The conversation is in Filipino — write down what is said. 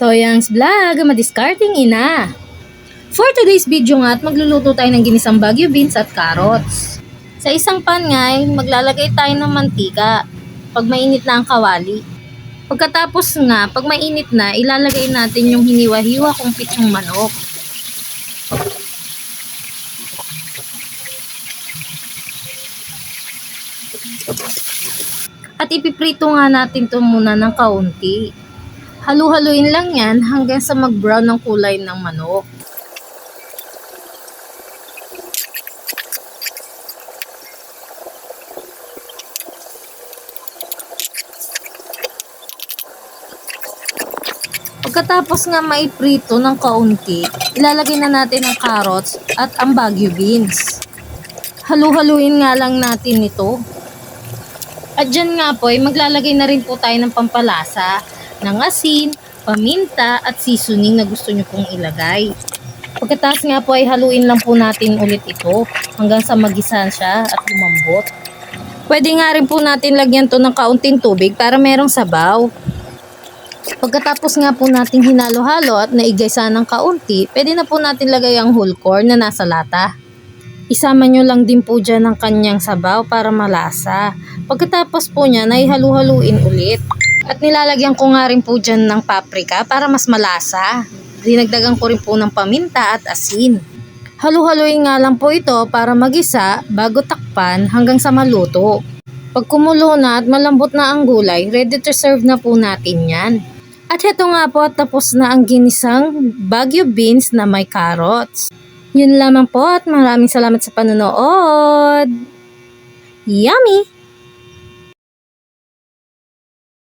Toyang's Vlog, madiscarding ina. For today's video nga at magluluto tayo ng ginisang Baguio beans at carrots. Sa isang pan nga ay maglalagay tayo ng mantika pag mainit na ang kawali. Pagkatapos nga, pag mainit na, ilalagay natin yung hiniwa-hiwa kong pitsong manok. At ipiprito nga natin ito muna ng kaunti. Halu-haluin lang yan hanggang sa mag-brown ng kulay ng manok. Pagkatapos nga maiprito ng kaunti, ilalagay na natin ang carrots at ang Baguio beans. Halu-haluin nga lang natin ito. At dyan nga po ay maglalagay na rin po tayo ng pampalasa, ng asin, paminta at seasoning na gusto nyo pong ilagay. Pagkatapos nga po ay haluin lang po natin ulit ito hanggang sa magisa siya at lumambot. Pwede nga rin po natin lagyan to ng kaunting tubig para merong sabaw. Pagkatapos nga po natin hinalo-halo at naigaysa ng kaunti, pwede na po natin lagay ang whole corn na nasa lata. Isama nyo lang din po dyan ang kanyang sabaw para malasa. Pagkatapos po niya, naihalu-haluin ulit. At nilalagyan ko nga rin po dyan ng paprika para mas malasa. Dinagdagan ko rin po ng paminta at asin. Halu-haluin nga lang po ito para magisa bago takpan hanggang sa maluto. Pag kumulo na at malambot na ang gulay, ready to serve na po natin yan. At heto nga po, tapos na ang ginisang Baguio beans na may carrots. Yun lamang po at maraming salamat sa panonood. Yummy!